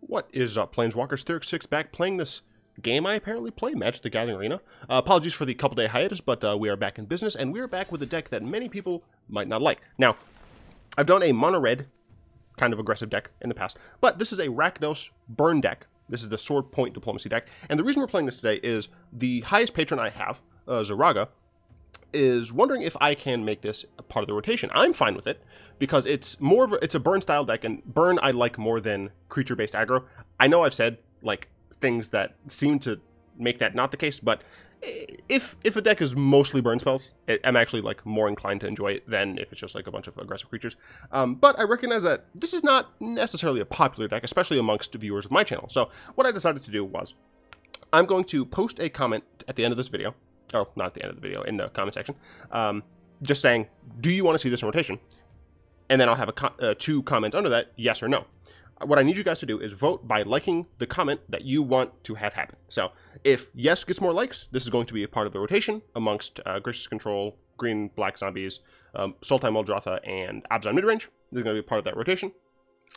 What is up, Planeswalkers? Theric6 back playing this game I apparently play, Magic the Gathering Arena. Apologies for the couple day hiatus, but we are back in business, and we are back with a deck that many people might not like. Now, I've done a mono-red kind of aggressive deck in the past, but this is a Rakdos burn deck. This is the Sword Point Diplomacy deck, and the reason we're playing this today is the highest patron I have, Zaraga, is wondering if I can make this a part of the rotation. I'm fine with it because it's more of it's a burn style deck, and burn I like more than creature based aggro. I know I've said like things that seem to make that not the case, but if a deck is mostly burn spells, I'm actually like more inclined to enjoy it than if it's just like a bunch of aggressive creatures. But I recognize that this is not necessarily a popular deck, especially amongst viewers of my channel. So what I decided to do was I'm going to post a comment at the end of this video. Oh, not at the end of the video, in the comment section, just saying, do you want to see this in rotation? And then I'll have two comments under that, yes or no. What I need you guys to do is vote by liking the comment that you want to have happen. So if yes gets more likes, this is going to be a part of the rotation amongst Grixis Control, Green, Black Zombies, Sultai, Muldrotha, and Abzan Midrange. This is going to be part of that rotation.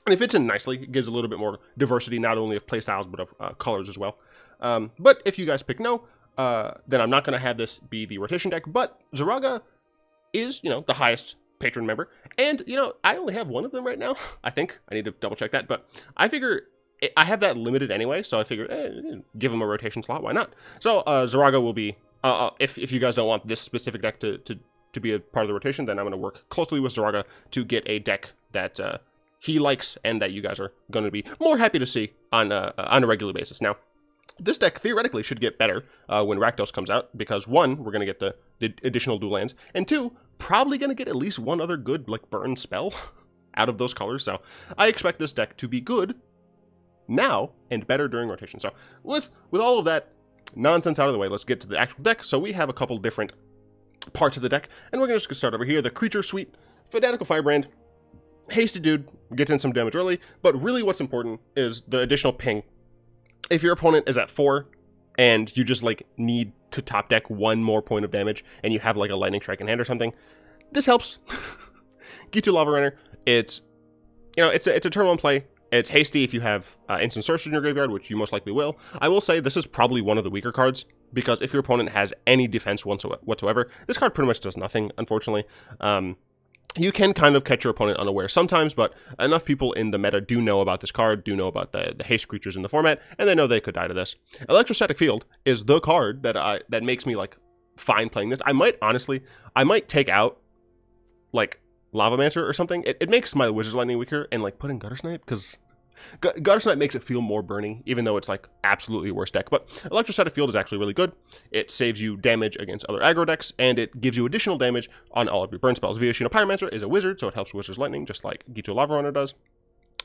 And it fits in nicely. It gives a little bit more diversity, not only of playstyles, but of colors as well. But if you guys pick no, then I'm not going to have this be the rotation deck, but Zaraga is, the highest patron member, and, I only have one of them right now, I think. I need to double check that, but I figure I have that limited anyway, so I figure, give him a rotation slot, why not? So, Zaraga will be, if you guys don't want this specific deck to be a part of the rotation, then I'm going to work closely with Zaraga to get a deck that he likes and that you guys are going to be more happy to see on a regular basis. Now, this deck theoretically should get better when Rakdos comes out, because one, we're going to get the additional dual lands, and two, probably going to get at least one other good like burn spell out of those colors. So I expect this deck to be good now and better during rotation. So with all of that nonsense out of the way, let's get to the actual deck. So we have a couple different parts of the deck, and we're going to just start over here. The Creature Suite, Fanatical Firebrand, Hasty Dude gets in some damage early, but really what's important is the additional ping. If your opponent is at 4 and you just like need to top deck one more point of damage and you have like a lightning strike in hand or something, this helps. Ghitu Lavarunner, it's a turn 1 play. It's hasty if you have instant sorcery in your graveyard, which you most likely will. I will say this is probably one of the weaker cards, because if your opponent has any defense whatsoever, this card pretty much does nothing, unfortunately. You can kind of catch your opponent unaware sometimes, but enough people in the meta do know about this card, do know about the haste creatures in the format, and they know they could die to this. Electrostatic Field is the card that makes me like fine playing this. I might take out like Lavamancer or something. It makes my Wizard's Lightning weaker, and like put in Gutter Snipe, because Gutter Snipe makes it feel more burning, even though it's like absolutely worst deck. But Electrostatic Field is actually really good. It saves you damage against other aggro decks, and it gives you additional damage on all of your burn spells. Viashino Pyromancer is a wizard, so it helps Wizard's Lightning, just like Ghitu Lavarunner does.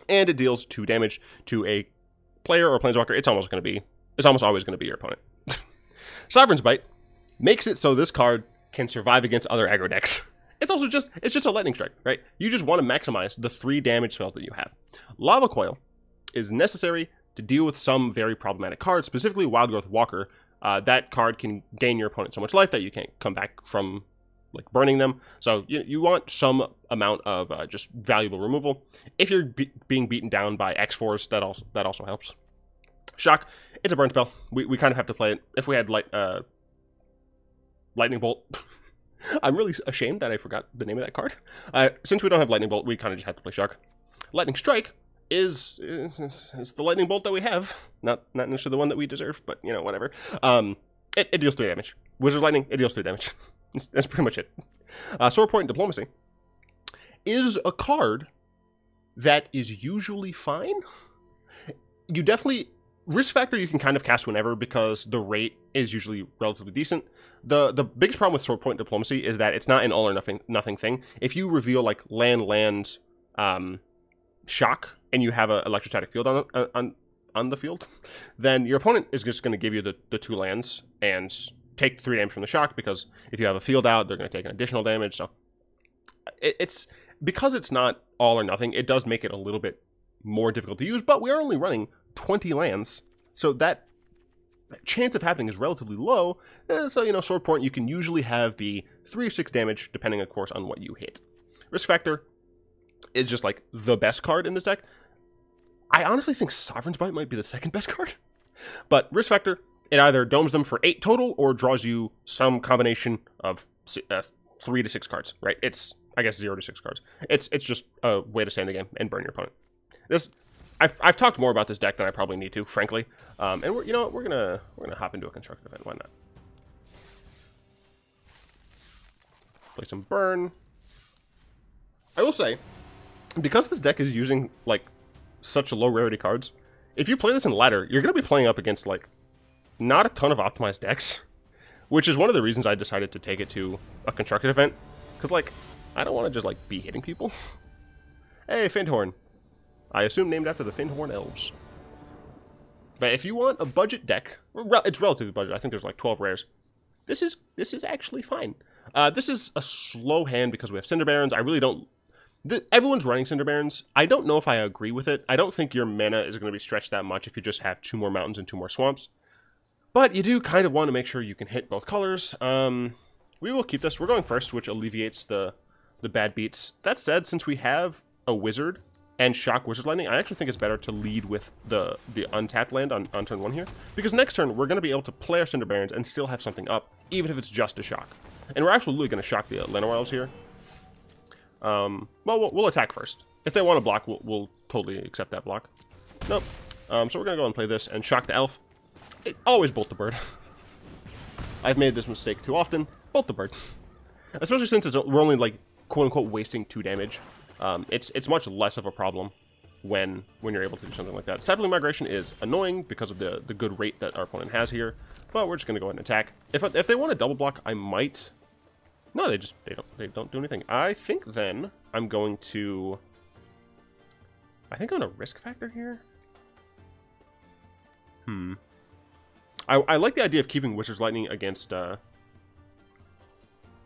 And it deals 2 damage to a player or planeswalker. It's almost always going to be your opponent. Sovereign's Bite makes it so this card can survive against other aggro decks. It's also just a lightning strike, right? You just want to maximize the 3 damage spells that you have. Lava Coil is necessary to deal with some very problematic cards, specifically Wildgrowth Walker. That card can gain your opponent so much life that you can't come back from like burning them. So you want some amount of just valuable removal. If you're being beaten down by X4s, that also helps. Shock, it's a burn spell. We kind of have to play it. If we had Lightning Bolt. I'm really ashamed that I forgot the name of that card. Since we don't have Lightning Bolt, we kind of just have to play Shock. Lightning Strike is the Lightning Bolt that we have. Not necessarily the one that we deserve, but, whatever. It deals 3 damage. Wizard's Lightning, it deals 3 damage. That's pretty much it. Sword Point Diplomacy is a card that is usually fine. You definitely... Risk Factor you can kind of cast whenever, because the rate is usually relatively decent. The biggest problem with Sword Point Diplomacy is that it's not an all or nothing thing. If you reveal like land Shock and you have an Electrostatic Field on the field, then your opponent is just going to give you the 2 lands and take 3 damage from the Shock, because if you have a field out, they're going to take an additional damage. So it's because it's not all or nothing, it does make it a little bit more difficult to use, but we are only running 20 lands, so that chance of happening is relatively low. So, Sword Point, you can usually have the 3 or 6 damage, depending, of course, on what you hit. Risk Factor is just, like, the best card in this deck. I honestly think Sovereign's Bite might be the second best card. But Risk Factor, it either domes them for 8 total or draws you some combination of 3 to 6 cards, right? It's, I guess, 0 to 6 cards. It's just a way to stay in the game and burn your opponent. I've talked more about this deck than I probably need to, frankly. And you know what? We're gonna hop into a constructed event. Why not? Play some burn. I will say, because this deck is using like such low rarity cards, if you play this in ladder, you're gonna be playing up against like not a ton of optimized decks, which is one of the reasons I decided to take it to a constructed event. Because like I don't want to just like be hitting people. Hey, Findhorn. I assume named after the Findhorn elves. But if you want a budget deck, it's relatively budget. I think there's like 12 rares. This is actually fine. This is a slow hand because we have Cinder Barrens. I really don't... everyone's running Cinder Barrens. I don't know if I agree with it. I don't think your mana is going to be stretched that much if you just have 2 more mountains and 2 more swamps. But you do kind of want to make sure you can hit both colors. We will keep this. We're going first, which alleviates the bad beats. That said, since we have a wizard and shock Wizard Lightning, I actually think it's better to lead with the untapped land on turn 1 here. Because next turn, we're going to be able to play our Cinder Barrens and still have something up, even if it's just a shock. And we're absolutely going to shock the Llanowar here. Well, we'll attack first. If they want to block, we'll totally accept that block. Nope. So we're going to go and play this and shock the elf. Always bolt the bird. I've made this mistake too often. Bolt the bird. Especially since we're only, like, quote-unquote wasting 2 damage. It's much less of a problem when you're able to do something like that. Sapling Migration is annoying because of the good rate that our opponent has here. But we're just going to go ahead and attack. If they want to double block, I might... No, they don't do anything. I think then I'm going to... I think I'm going to Risk Factor here. I like the idea of keeping Wizard's Lightning against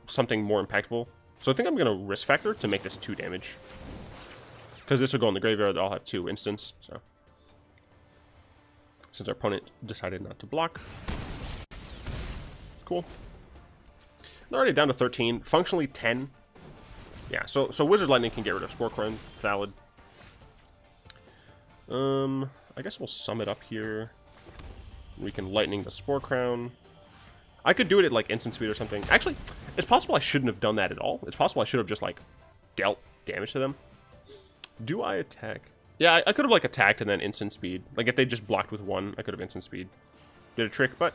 something more impactful. So I think I'm going to Risk Factor to make this 2 damage. Because this will go in the graveyard, I'll have 2 instants. So, since our opponent decided not to block. Cool. They're already down to 13. Functionally 10. Yeah, so Wizard Lightning can get rid of Spore Crown. Valid. I guess we'll sum it up here. We can Lightning the Spore Crown. I could do it at like instant speed or something. Actually, it's possible I shouldn't have done that at all. It's possible I should have just like dealt damage to them. Do I attack? Yeah, I could have like attacked and then instant speed. Like if they just blocked with 1, I could have instant speed. Did a trick, but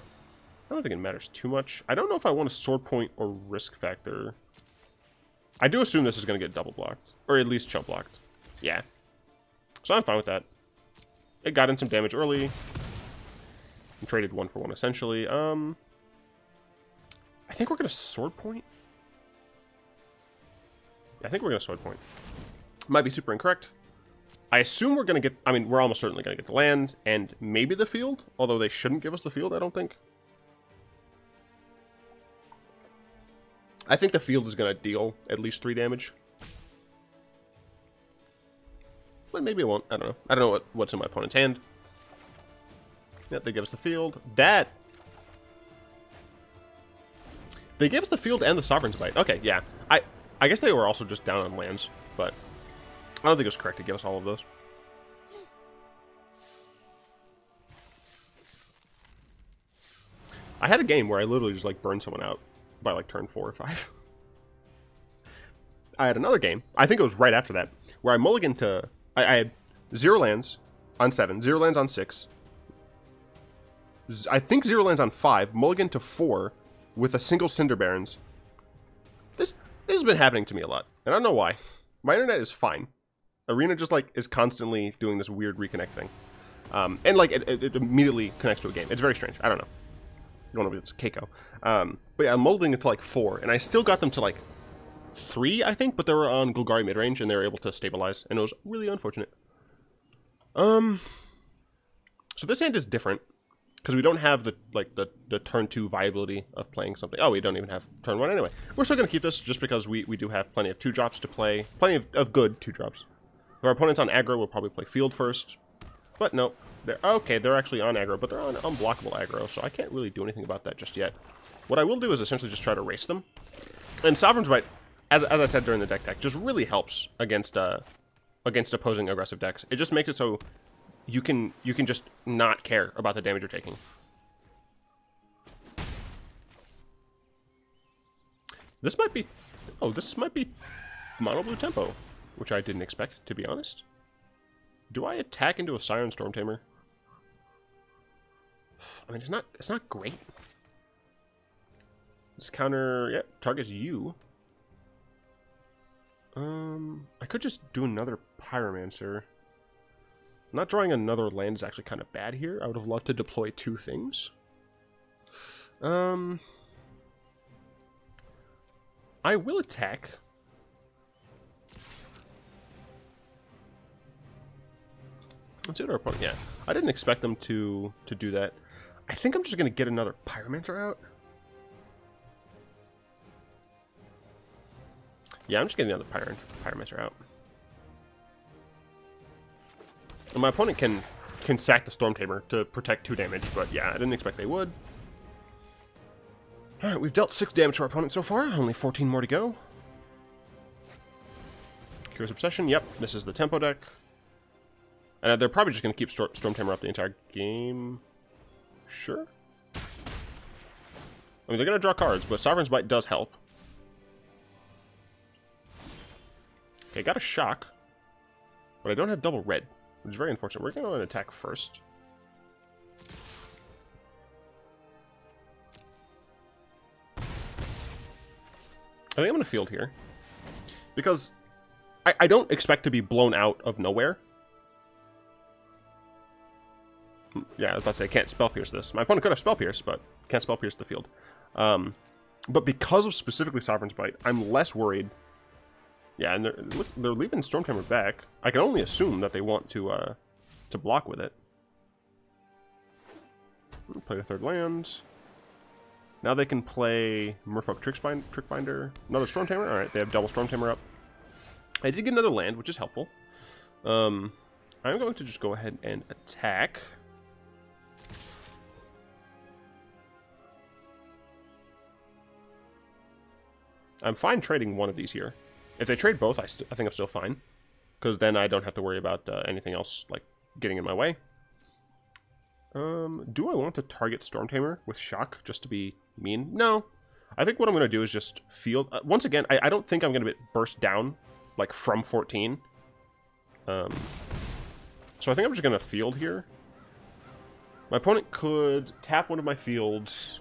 I don't think it matters too much. I don't know if I want a Sword Point or Risk Factor. I do assume this is going to get double blocked. Or at least chump blocked. Yeah. So I'm fine with that. It got in some damage early. And traded 1 for 1 essentially. I think we're going to Sword Point. I think we're going to Sword Point. Might be super incorrect. I assume we're going to get... I mean, we're almost certainly going to get the land and maybe the field. Although they shouldn't give us the field, I don't think. I think the field is going to deal at least 3 damage. But maybe it won't. I don't know. I don't know what's in my opponent's hand. Yep, they give us the field. That... They gave us the field and the Sovereign's Bite. Okay, yeah. I guess they were also just down on lands, but I don't think it was correct to give us all of those. I had a game where I literally just like burned someone out by like turn 4 or 5. I had another game, I think it was right after that, where I mulliganed to... I had 0 lands on 7, 0 lands on 6. I think 0 lands on 5, mulligan to 4 with a single Cinder Barrens. This has been happening to me a lot, and I don't know why. My internet is fine. Arena just like is constantly doing this weird reconnect thing. And like it immediately connects to a game. It's very strange. I don't know. You don't know if it's Keiko. But yeah, I'm molding it to like 4, and I still got them to like 3, I think, but they were on Golgari midrange, and they were able to stabilize, and it was really unfortunate. So this hand is different, because we don't have the turn 2 viability of playing something. Oh, we don't even have turn 1 anyway. We're still going to keep this, just because we do have plenty of 2-drops to play. Plenty of good 2-drops. If our opponent's on aggro, we'll probably play field first. But no, they're actually on aggro, but they're on unblockable aggro, so I can't really do anything about that just yet. What I will do is essentially just try to race them. And Sovereign's Bite, as I said during the deck tech, just really helps against opposing aggressive decks. It just makes it so you can just not care about the damage you're taking. This might be... Oh, this might be mono blue tempo, which I didn't expect, to be honest. Do I attack into a Siren Storm Tamer? I mean, it's not great. This counter, yeah, targets you. I could just do another Pyromancer. Not drawing another land is actually kind of bad here. I would have loved to deploy 2 things. I will attack. Let's see what our opponent... Yeah, I didn't expect them to do that. I think I'm just going to get another Pyromancer out. Yeah, I'm just getting another Pyromancer out. And my opponent can sack the Storm Tamer to protect 2 damage, but yeah, I didn't expect they would. Alright, we've dealt 6 damage to our opponent so far. Only 14 more to go. Curious Obsession. Yep, this is the tempo deck. And they're probably just going to keep Storm Tamer up the entire game. Sure. I mean, they're going to draw cards, but Sovereign's Bite does help. Okay, got a shock. But I don't have double red, which is very unfortunate. We're going to go and attack first. I think I'm going to field here. Because I don't expect to be blown out of nowhere. Yeah, I was about to say, I can't Spell Pierce this. My opponent could have Spell Pierce, but can't Spell Pierce the field. But because of specifically Sovereign's Bite, I'm less worried. Yeah, and they're leaving Storm Tamer back. I can only assume that they want to block with it. Play a 3rd land. Now they can play Merfolk Trickbinder. Another Storm Tamer. Alright, they have double Storm Tamer up. I did get another land, which is helpful. I'm going to just go ahead and attack. I'm fine trading one of these here. If they trade both, I think I'm still fine. Because then I don't have to worry about anything else, like, getting in my way. Do I want to target Storm Tamer with Shock just to be mean? No. I think what I'm going to do is just field... once again, I don't think I'm going to get burst down, like, from 14. So I think I'm just going to field here. My opponent could tap one of my fields,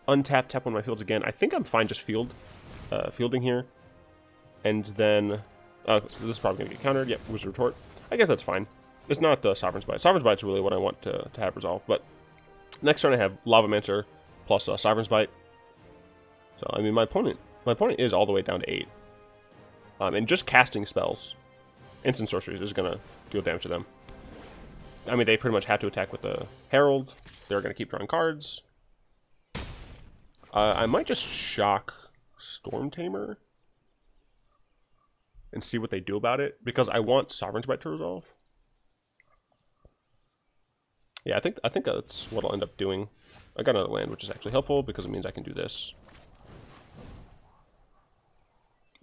untap, tap one of my fields again. I think I'm fine just fielding here. And then... this is probably going to get countered. Yep, Wizard Retort. I guess that's fine. It's not Sovereign's Bite. Sovereign's Bite is really what I want to have resolved. But next turn I have Lavamancer plus Sovereign's Bite. So, I mean, my opponent is all the way down to 8. And just casting spells, instant sorceries, is going to deal damage to them. I mean, they pretty much have to attack with the Herald. They're going to keep drawing cards. I might just shock Storm Tamer and see what they do about it, because I want Sovereign's Bite to resolve. Yeah, I think that's what I'll end up doing. I got another land, which is actually helpful because it means I can do this.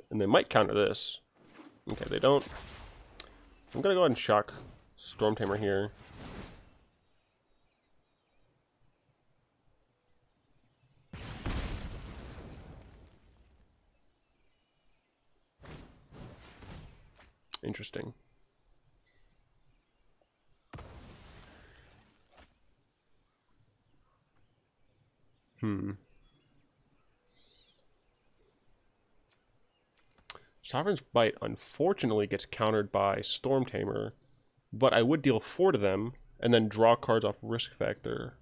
And they might counter this. Okay, they don't. I'm gonna go ahead and shock Storm Tamer here. Interesting. Sovereign's Bite unfortunately gets countered by Storm Tamer, but I would deal 4 to them and then draw cards off risk factor.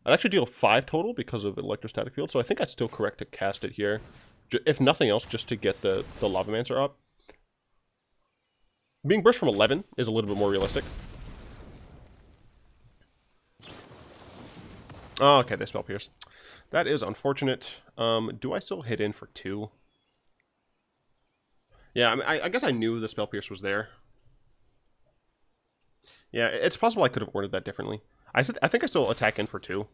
I'd actually deal 5 total because of Electrostatic Field, so I think I'd still correct to cast it here. If nothing else, just to get the Lavamancer up. Being burst from 11 is a little bit more realistic. Oh, okay, they Spell Pierce. That is unfortunate. Do I still hit in for 2? Yeah, I mean, I guess I knew the Spell Pierce was there. Yeah, it's possible I could have worded that differently. I think I still attack in for 2.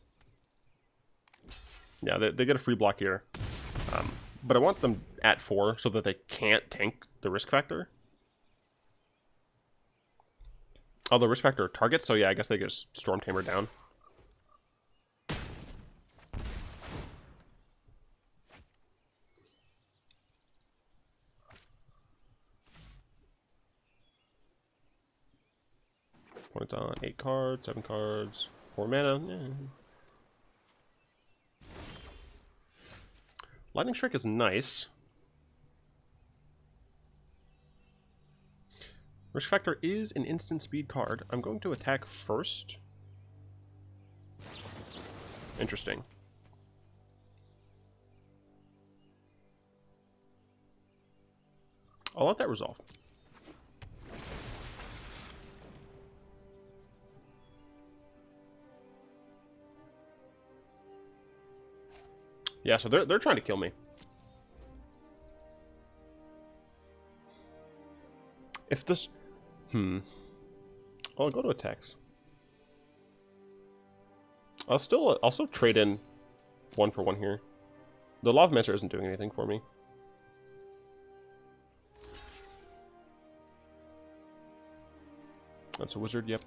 Yeah, they get a free block here. But I want them at 4 so that they can't tank the risk factor. Oh, the risk factor targets, so yeah, I guess they just Storm Tamer down. Points on 8 cards, 7 cards, 4 mana. Yeah. Lightning Strike is nice. Risk Factor is an instant speed card. I'm going to attack first. Interesting. I'll let that resolve. Yeah, so they're trying to kill me. If this... I'll go to attacks. I'll still trade in 1 for 1 here. The Lavamancer isn't doing anything for me. That's a wizard, yep.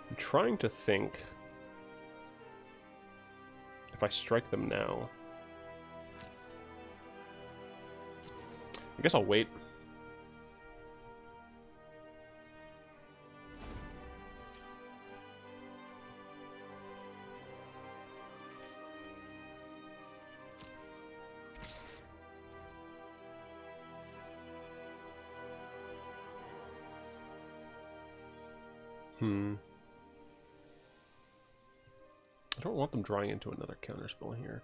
I'm trying to think if I strike them now. I guess I'll wait. I don't want them drawing into another counterspell here.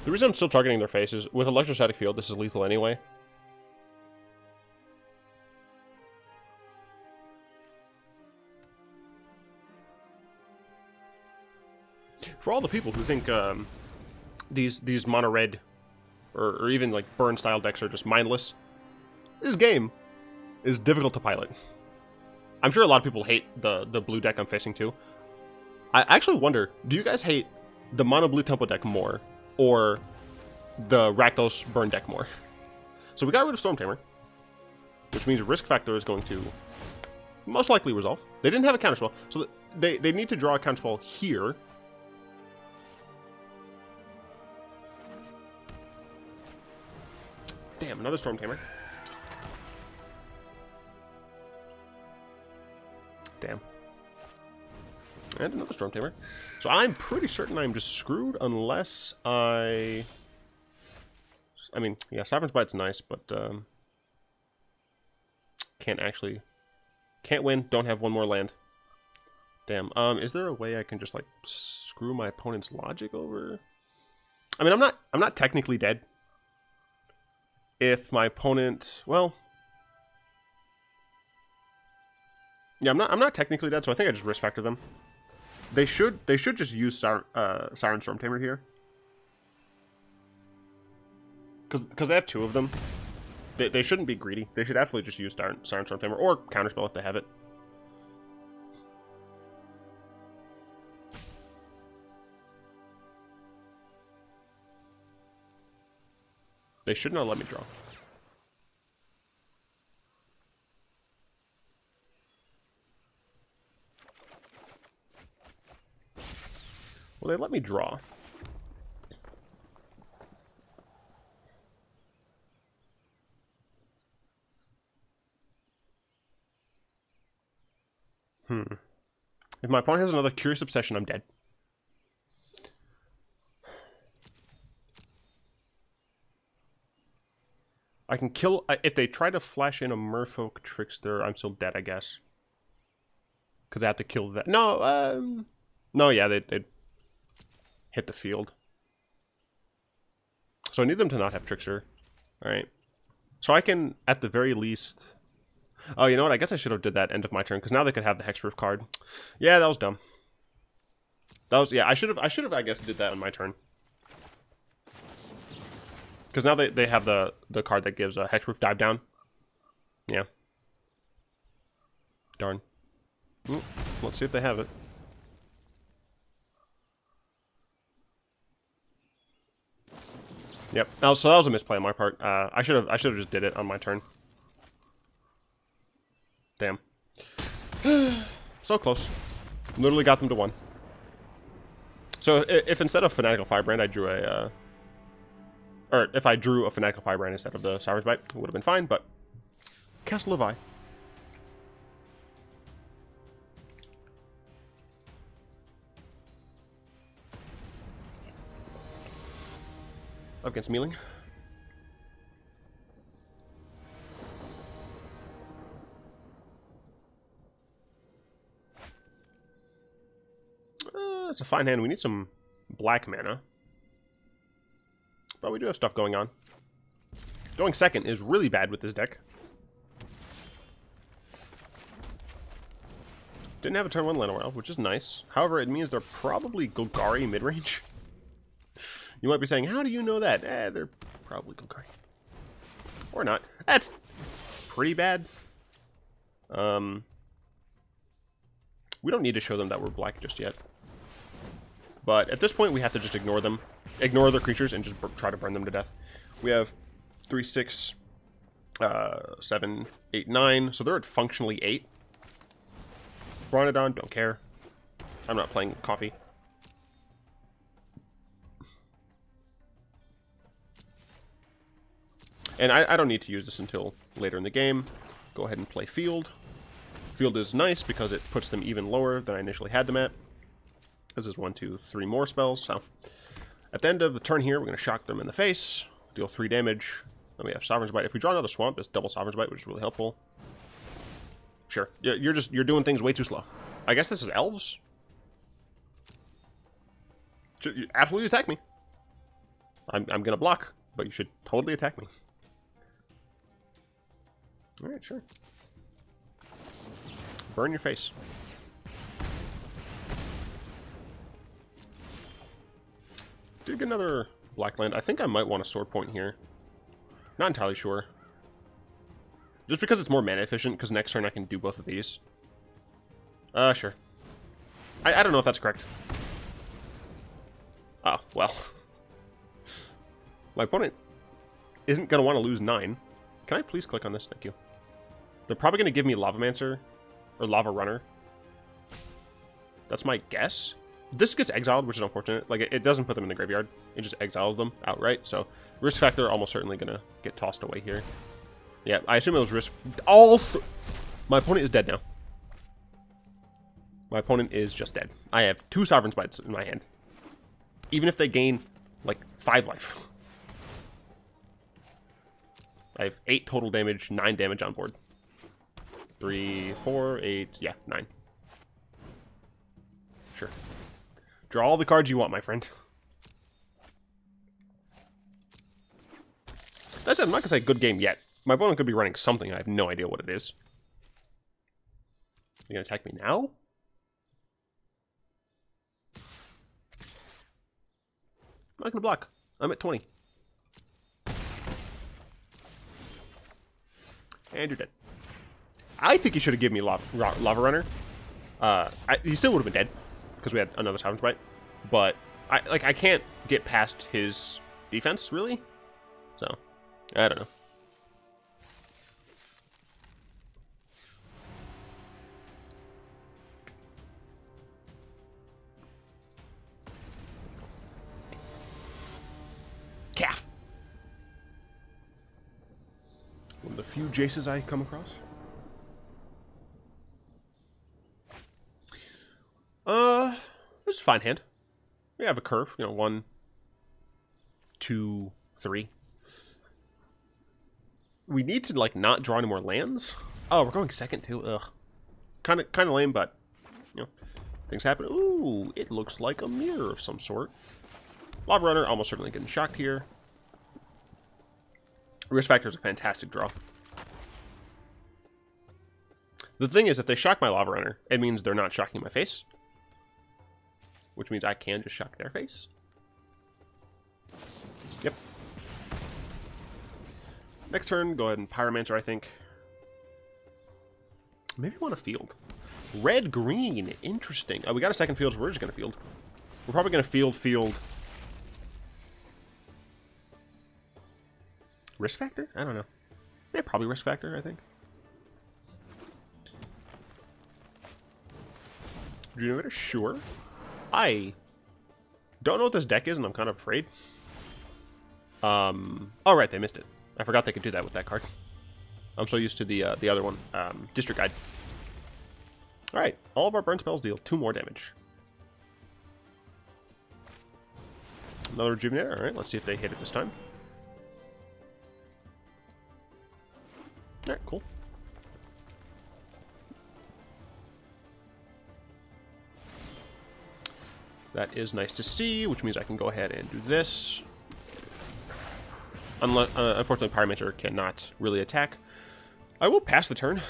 The reason I'm still targeting their face is with Electrostatic Field, this is lethal anyway. For all the people who think these mono red or even like burn style decks are just mindless, this game is difficult to pilot. I'm sure a lot of people hate the blue deck I'm facing too. I actually wonder, do you guys hate the mono blue tempo deck more or the Rakdos burn deck more? So we got rid of Storm Tamer, which means risk factor is going to most likely resolve. They didn't have a counterspell, so they need to draw a counterspell here. Damn, another Storm Tamer. Damn. And another Storm Tamer. So I'm pretty certain I'm just screwed unless I mean, yeah, Sovereign's Bite's nice, but can't win, don't have one more land. Damn. Is there a way I can just like screw my opponent's logic over? I mean, I'm not technically dead. If my opponent, well, yeah, I'm not technically dead, so I think I just risk factor them. They should just use Siren Storm Tamer here, because they have 2 of them. They shouldn't be greedy. They should absolutely just use Siren Storm Tamer or counterspell if they have it. They should not let me draw. Well, they let me draw. If my opponent has another Curious Obsession, I'm dead. I can kill... if they try to flash in a Merfolk Trickster, I'm still dead, I guess. Because I have to kill that. No, no, yeah, they'd hit the field. So I need them to not have Trickster. Alright. So I can, at the very least... Oh, you know what? I guess I should have did that end of my turn, because now they could have the Hexproof card. Yeah, that was dumb. That was... Yeah, I should have, I guess, did that on my turn. Because now they have the card that gives a Hexproof dive down. Yeah. Darn. Ooh, let's see if they have it. Yep. Oh, so that was a misplay on my part. I should have just did it on my turn. Damn. So close. Literally got them to 1. So if instead of Fanatical Firebrand I drew a or if I drew a Fanatical Firebrand instead of the Sovereign's Bite, it would have been fine, but Castle Levi. Up against Mealing. It's a fine hand. We need some black mana. But we do have stuff going on. Going second is really bad with this deck. Didn't have a turn 1 Lana Wild, which is nice. However, it means they're probably Golgari midrange. You might be saying, how do you know that? They're probably Golgari. Or not. That's pretty bad. We don't need to show them that we're black just yet. But at this point, we have to just ignore them. Ignore their creatures and just try to burn them to death. We have 3, 6, 7, 8, 9. So they're at functionally 8. Bronodon, don't care. I'm not playing coffee. And I don't need to use this until later in the game. Go ahead and play Field. Field is nice because it puts them even lower than I initially had them at. This is 1, 2, 3 more spells. So at the end of the turn here, we're going to shock them in the face, deal 3 damage. Then we have Sovereign's Bite. If we draw another Swamp, it's double Sovereign's Bite, which is really helpful. Sure. You're doing things way too slow. I guess this is Elves. You absolutely attack me. I'm going to block, but you should totally attack me. Alright, sure. Burn your face. Did get another black land. I think I might want a Sword Point here. Not entirely sure. Just because it's more mana efficient, because next turn I can do both of these. Sure. I don't know if that's correct. Oh, well. My opponent isn't going to want to lose 9. Can I please click on this? Thank you. They're probably going to give me Lavamancer or Lavarunner. That's my guess. This gets exiled, which is unfortunate. Like, it doesn't put them in the graveyard. It just exiles them outright. So, risk factor almost certainly going to get tossed away here. Yeah, I assume it was risk. My opponent is dead now. My opponent is just dead. I have 2 Sovereign's Bites in my hand. Even if they gain, like, 5 life. I have 8 total damage, 9 damage on board. 3, 4, 8, yeah, 9. Sure. Draw all the cards you want, my friend. That said, I'm not going to say good game yet. My opponent could be running something. I have no idea what it is. You going to attack me now? I'm not going to block. I'm at 20. And you're dead. I think he should have given me Lavarunner. He still would have been dead because we had another Sovereign's Bite. But I can't get past his defense really. So I don't know. Calf. One of the few Jaces I come across. This is a fine hand. We have a curve, you know, 1, 2, 3. We need to like not draw any more lands. Oh, we're going second too. Ugh, kind of lame, but you know, things happen. Ooh, it looks like a mirror of some sort. Lavarunner almost certainly getting shocked here. Risk factor is a fantastic draw. The thing is, if they shock my Lavarunner, it means they're not shocking my face. Which means I can just shock their face. Yep. Next turn, go ahead and Pyromancer, I think. Maybe want a field. Red, green. Interesting. We got a second field, so we're just going to field. We're probably going to field. Risk factor? I don't know. Yeah, probably risk factor, I think. Generator? Sure. I don't know what this deck is, and I'm kind of afraid. Oh, right, they missed it. I forgot they could do that with that card. I'm so used to the other one. District Guide. Alright, all of our burn spells deal 2 more damage. Another Rejuvenator. Alright, let's see if they hit it this time. Alright, cool. That is nice to see, which means I can go ahead and do this. Unfortunately, Pyromancer cannot really attack. I will pass the turn.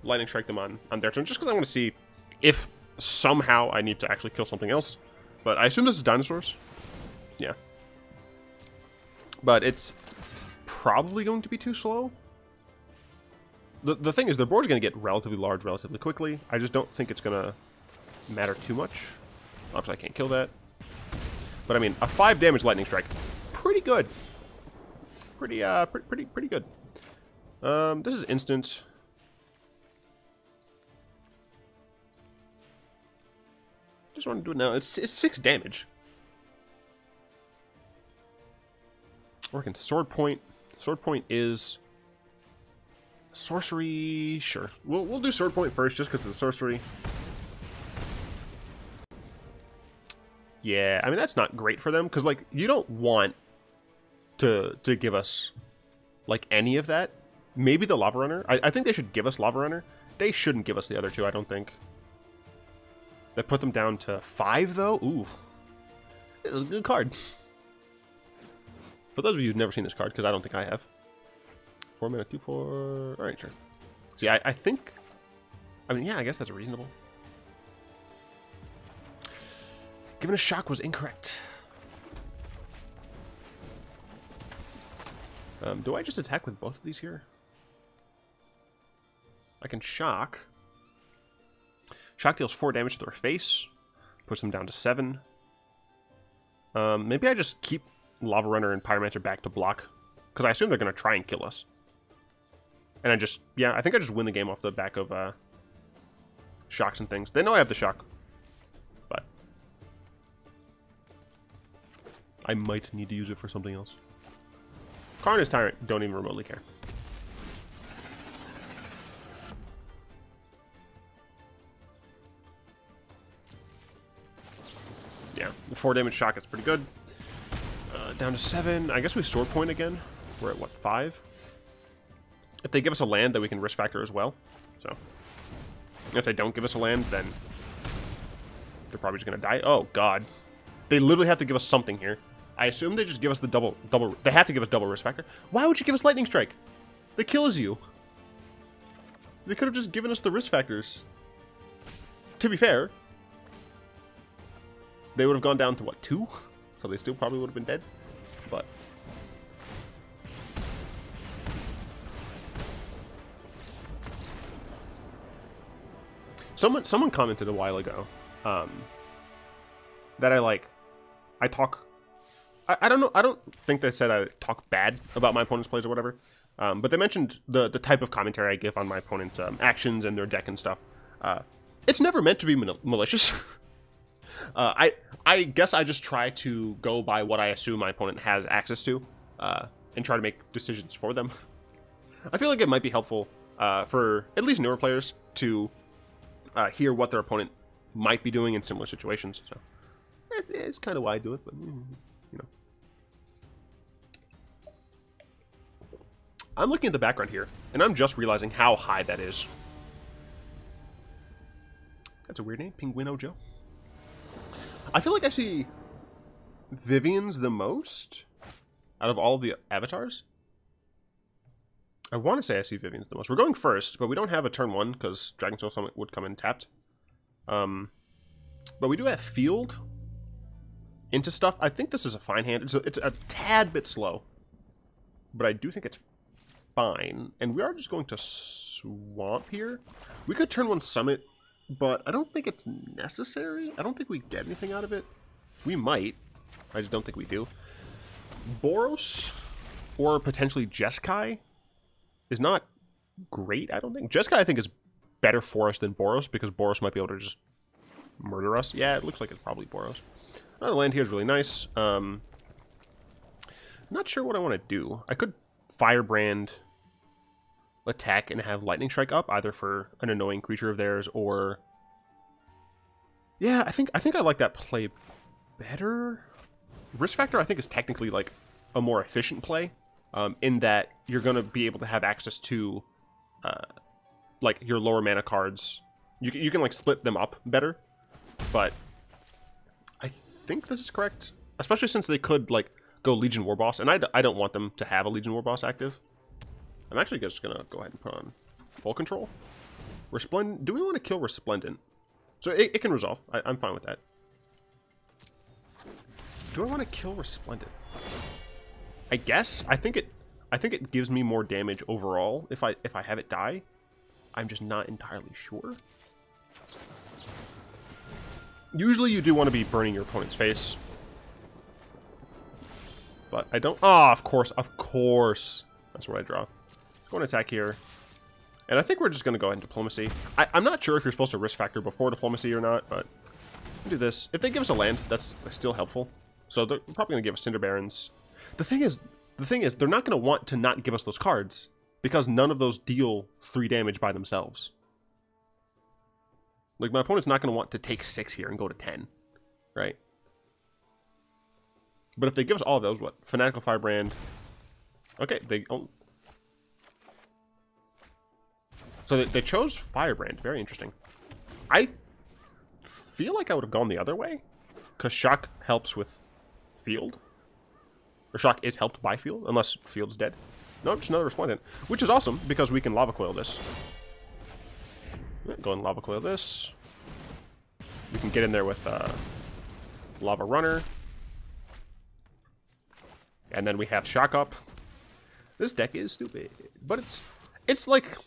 Lightning Strike them on their turn, just because I want to see if somehow I need to actually kill something else. But I assume this is dinosaurs. Yeah. But it's probably going to be too slow. The thing is, the board's going to get relatively large relatively quickly. I just don't think it's going to matter too much. Obviously, I can't kill that. But I mean, a 5 damage Lightning Strike, pretty good. Pretty good. This is instant. Just want to do it now. It's 6 damage. Working Sword Point. Sword Point is sorcery. Sure, we'll do Sword Point first, just because it's sorcery. Yeah, I mean that's not great for them, because like you don't want to give us like any of that. Maybe the Lavarunner. I think they should give us Lavarunner. They shouldn't give us the other two, I don't think. They put them down to 5 though. Ooh, this is a good card. For those of you who've never seen this card, because I don't think I have. 4 mana, 2/4. All right, sure. See, I think. I mean, yeah, I guess that's reasonable. Given a shock was incorrect. Do I just attack with both of these here? I can shock. Shock deals 4 damage to their face. Puts them down to 7. Maybe I just keep Lavarunner and Pyromancer back to block. Because I assume they're going to try and kill us. And I just, yeah, I think I just win the game off the back of shocks and things. They know I have the shock. But I might need to use it for something else. Carnage Tyrant, don't even remotely care. Yeah, the 4 damage shock is pretty good. Down to 7. I guess we Sword Point again. We're at, what, 5? If they give us a land, then we can risk factor as well. So, if they don't give us a land, then they're probably just going to die. Oh, God. They literally have to give us something here. I assume they just give us the double. They have to give us double risk factor. Why would you give us Lightning Strike? That kills you. They could have just given us the risk factors. To be fair, they would have gone down to, what, 2? So they still probably would have been dead. But someone commented a while ago that I talk. I don't know. I don't think they said I talk bad about my opponent's plays or whatever. But they mentioned the type of commentary I give on my opponent's actions and their deck and stuff. It's never meant to be malicious. I guess I just try to go by what I assume my opponent has access to, and try to make decisions for them. I feel like it might be helpful for at least newer players to hear what their opponent might be doing in similar situations. So it's kind of why I do it, but you know. I'm looking at the background here, and I'm just realizing how high that is. That's a weird name, Pinguino Joe. I feel like I see Vivian's the most out of all of the avatars. I want to say I see Vivian's the most. We're going first, but we don't have a turn 1 because Dragonskull Summit would come in tapped. But we do have field into stuff. I think this is a fine hand. It's a tad bit slow, but I do think it's fine. And we are just going to swamp here. We could turn 1 Summit, but I don't think it's necessary. I don't think we get anything out of it. We might. I just don't think we do. Boros or potentially Jeskai is not great, I don't think. Jeskai, I think, is better for us than Boros, because Boros might be able to just murder us. Yeah, it looks like it's probably Boros. The land here is really nice. Not sure what I want to do. I could Firebrand, attack, and have Lightning Strike up, either for an annoying creature of theirs, or... Yeah, I think I like that play better. Risk Factor, I think, is technically, like, a more efficient play, in that you're going to be able to have access to, like, your lower mana cards. You can, like, split them up better, but I think this is correct, especially since they could, like, go Legion Warboss, and I don't want them to have a Legion Warboss active. I'm actually just going to go ahead and put on Full Control. Resplendent. Do we want to kill Resplendent? So it can resolve. I'm fine with that. Do I want to kill Resplendent? I guess. I think it gives me more damage overall if I have it die. I'm just not entirely sure. Usually you do want to be burning your opponent's face. But I don't... Ah, of course. That's what I draw. Go and attack here. And I think we're just going to go ahead and Diplomacy. I'm not sure if you're supposed to Risk Factor before Diplomacy or not, but we'll do this. If they give us a land, that's still helpful. So they're probably going to give us Cinder Barrens. The thing is, they're not going to want to not give us those cards, because none of those deal 3 damage by themselves. Like, my opponent's not going to want to take 6 here and go to 10, right? But if they give us all of those, what? Fanatical Firebrand. Okay, they... Oh. So they chose Firebrand. Very interesting. I feel like I would have gone the other way, because Shock helps with Field. Or Shock is helped by Field, unless Field's dead. No, just another Resplendent, which is awesome, because we can Lava Coil this. Go and Lava Coil this. We can get in there with Lavarunner. And then we have Shock up. This deck is stupid, but it's like...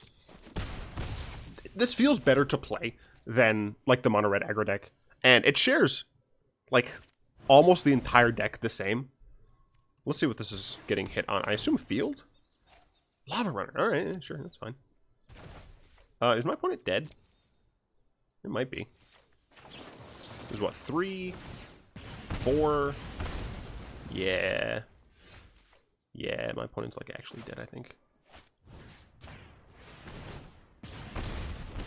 This feels better to play than, like, the mono red aggro deck. And it shares, like, almost the entire deck the same. Let's see what this is getting hit on. I assume Field? Lavarunner. Alright, yeah, sure, that's fine. Is my opponent dead? It might be. There's what, 3, 4... Yeah. Yeah, my opponent's, like, actually dead, I think.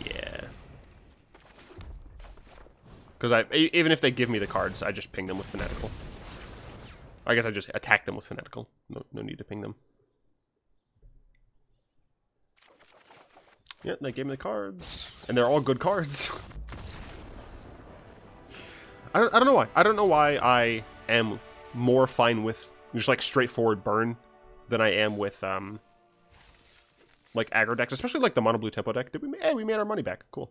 Yeah. Because even if they give me the cards, I just ping them with Fanatical. I guess I just attack them with Fanatical. No need to ping them. Yeah, they gave me the cards. And they're all good cards. I don't know why. I don't know why I am more fine with just, like, straightforward burn than I am with, like, aggro decks. Especially, like, the mono blue tempo deck. Hey, we made our money back. Cool.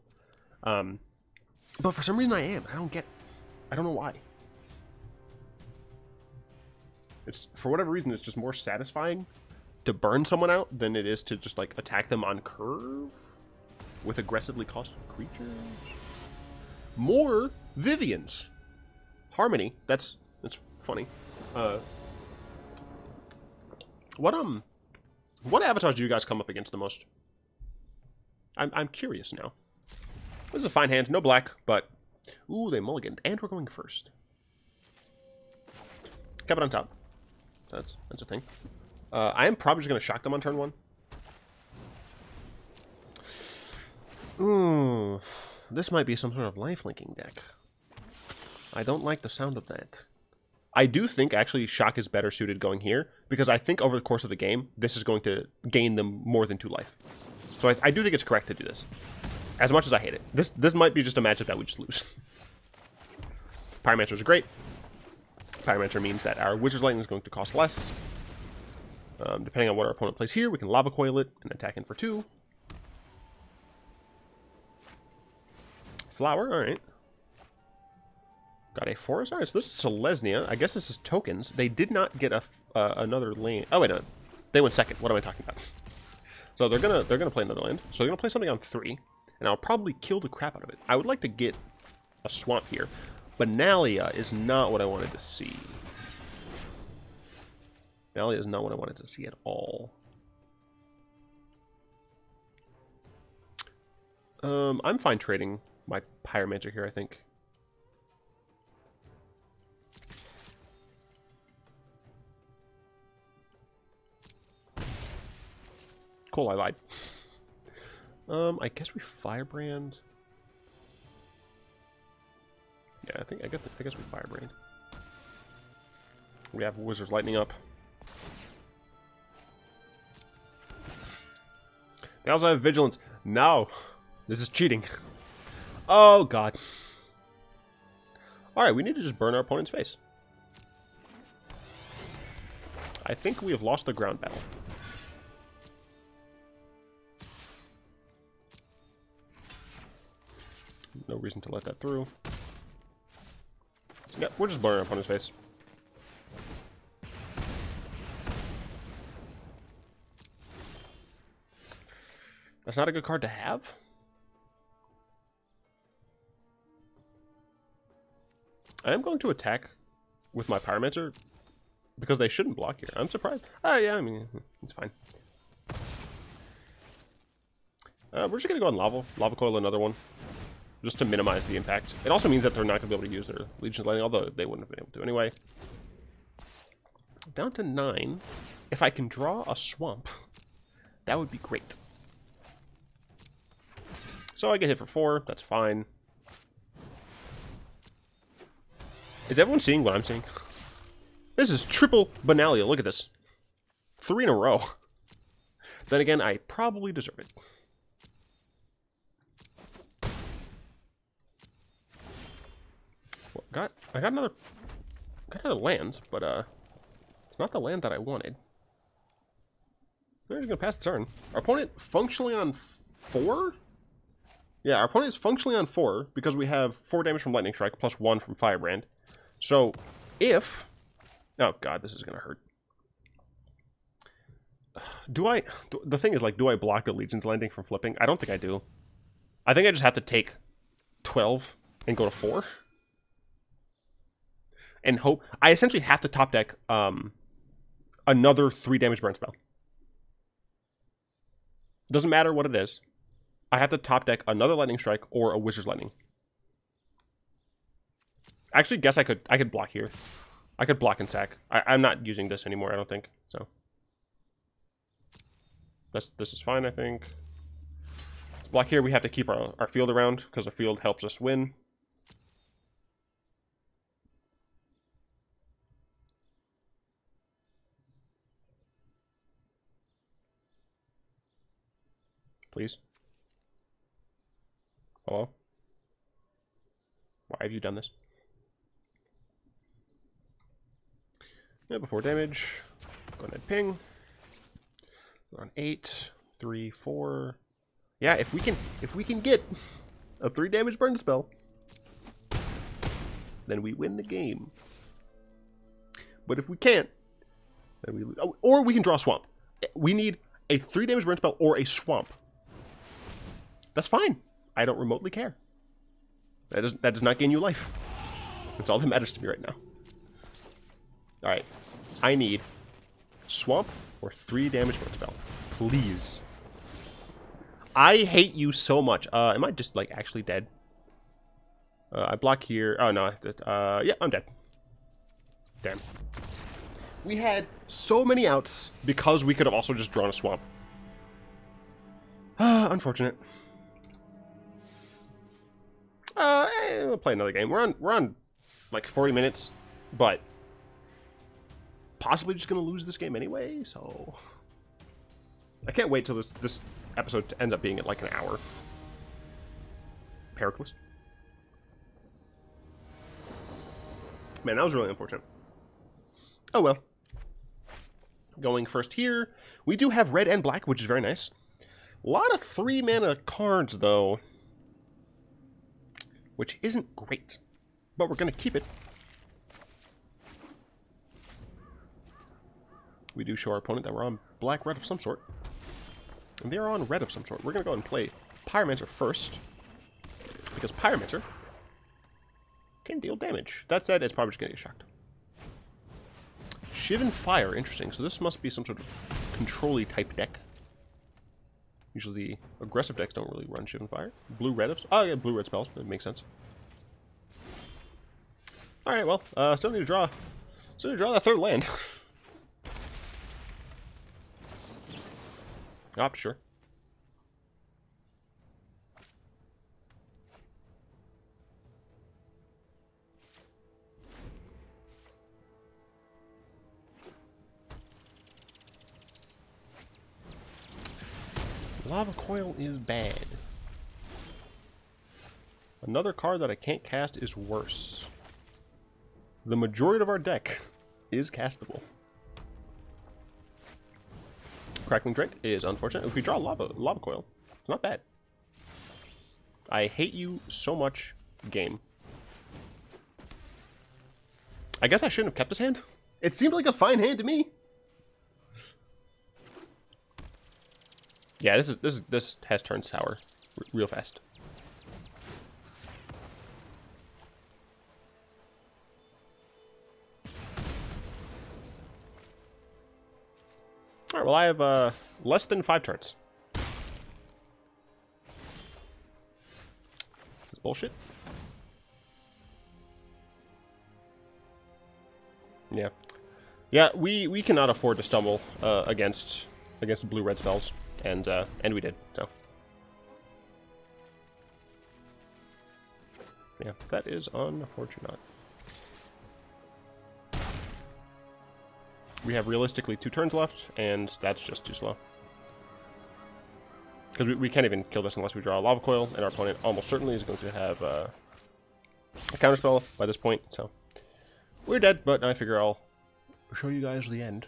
But for some reason I am. I don't know why. It's, for whatever reason, it's just more satisfying to burn someone out than it is to just, like, attack them on curve with aggressively costed creatures. More Vivians. Harmony. That's funny. What avatars do you guys come up against the most? I'm curious now. This is a fine hand. No black, but... Ooh, they mulliganed. And we're going first. Kept it on top. That's a thing. I am probably just going to shock them on turn 1. Ooh. This might be some sort of lifelinking deck. I don't like the sound of that. I do think, actually, Shock is better suited going here, because I think over the course of the game, this is going to gain them more than 2 life. So I do think it's correct to do this. As much as I hate it. This might be just a matchup that we just lose. Pyromancers are great. Pyromancer means that our Wizard's Lightning is going to cost less. Depending on what our opponent plays here, we can Lava Coil it and attack in for 2. Flower, alright. Got a forest. Alright, so this is Selesnya. I guess this is tokens. They did not get another lane. Oh, wait, no. They went second. What am I talking about? So they're gonna play another land. So they're gonna play something on 3, and I'll probably kill the crap out of it. I would like to get a swamp here. Benalia is not what I wanted to see. Benalia is not what I wanted to see at all. I'm fine trading my Pyromancer here, I think. Cool, I lied. I guess we Firebrand. Yeah, I guess we Firebrand. We have Wizard's Lightning up. They also have Vigilance. No! This is cheating. Oh, God. Alright, we need to just burn our opponent's face. I think we have lost the ground battle. No reason to let that through. Yeah, we're just burning our opponent's face. That's not a good card to have. I am going to attack with my Pyromancer because they shouldn't block here. I'm surprised. Oh, yeah, I mean, it's fine. We're just going to go on Lava Coil another one, just to minimize the impact. It also means that they're not going to be able to use their Legion's Lightning, although they wouldn't have been able to anyway. Down to 9. If I can draw a swamp, that would be great. So I get hit for 4. That's fine. Is everyone seeing what I'm seeing? This is triple Benalia. Look at this. 3 in a row. Then again, I probably deserve it. Well, I got another land, but it's not the land that I wanted. We're just gonna pass the turn. Our opponent functionally on 4? Yeah, our opponent is functionally on 4 because we have 4 damage from Lightning Strike plus 1 from Firebrand. So, if... Oh, God, this is going to hurt. The thing is, like, do I block the Legion's Landing from flipping? I don't think I do. I think I just have to take 12 and go to 4. And hope... I essentially have to top deck another 3 damage burn spell. Doesn't matter what it is. I have to top deck another Lightning Strike or a Wizard's Lightning. I actually guess I could block here. I could block and sack. I'm not using this anymore, I don't think. So this is fine, I think. Let's block here. We have to keep our field around because the field helps us win. Please. Hello? Why have you done this? Yeah, before damage. Go ahead and ping. We're on 8, 3, 4. Yeah, if we can get a 3 damage burn spell, then we win the game. But if we can't, then we lose. Oh, or we can draw a swamp. We need a 3 damage burn spell or a swamp. That's fine. I don't remotely care. That does not gain you life. That's all that matters to me right now. Alright. I need swamp or 3 damage burn spell. Please. I hate you so much. Am I just, like, actually dead? I block here. Oh, no. Yeah, I'm dead. Damn. We had so many outs because we could have also just drawn a swamp. Unfortunate. We'll play another game. We're on like 40 minutes, but possibly just gonna lose this game anyway. So I can't wait till this episode ends up being at like an hour. Pericles. Man, that was really unfortunate. Oh well. Going first here, we do have red and black, which is very nice. A lot of 3 mana cards though, which isn't great, but we're going to keep it. We do show our opponent that we're on black-red of some sort. And they're on red of some sort. We're going to go ahead and play Pyromancer first. Because Pyromancer can deal damage. That said, it's probably just going to get shocked. Shiv and Fire, interesting. So this must be some sort of control-y type deck. Usually the aggressive decks don't really run Shiv and Fire. Blue-red. Oh, yeah, blue-red spells. That makes sense. Alright, well, still need to draw that third land. Oh, sure. Lava Coil is bad. Another card that I can't cast is worse. The majority of our deck is castable. Crackling Drake is unfortunate. If we draw Lava Coil, it's not bad. I hate you so much, game. I guess I shouldn't have kept this hand. It seemed like a fine hand to me. Yeah, this has turned sour real fast. Alright, well I have less than 5 turns. This is bullshit. Yeah. Yeah, we cannot afford to stumble against blue-red spells. And we did, so. Yeah, that is unfortunate. We have realistically 2 turns left, and that's just too slow. Because we can't even kill this unless we draw a Lava Coil, and our opponent almost certainly is going to have a counterspell by this point, so. We're dead, but I figure I'll show you guys the end.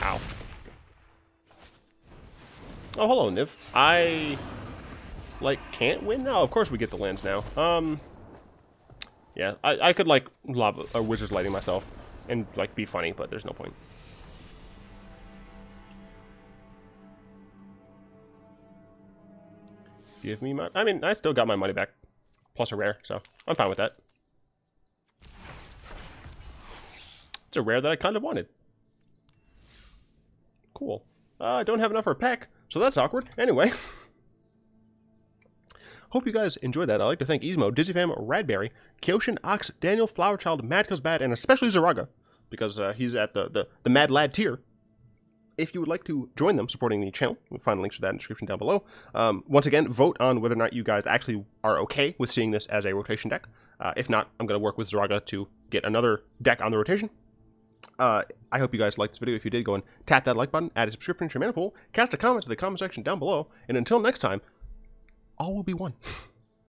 Ow. Oh, hello, Niv. I, like, can't win now? Of course we get the lands now. Yeah, I could, like, lob a Wizard's Lighting myself and, like, be funny, but there's no point. Give me my... I mean, I still got my money back. Plus a rare, so I'm fine with that. It's a rare that I kind of wanted. Cool. I don't have enough for a pack, so that's awkward. Anyway. Hope you guys enjoyed that. I'd like to thank Ismo, Dizzyfam, Radberry, Kyoshin, Ox, Daniel, Flowerchild, Madcuz Bad, and especially Zaraga, because he's at the Mad Lad tier. If you would like to join them supporting the channel, you'll find links to that in the description down below. Once again, vote on whether or not you guys actually are okay with seeing this as a rotation deck. If not, I'm going to work with Zaraga to get another deck on the rotation. I hope you guys liked this video. If you did, go and tap that like button, add a subscription to your mana pool, cast a comment to the comment section down below, and until next time, all will be one.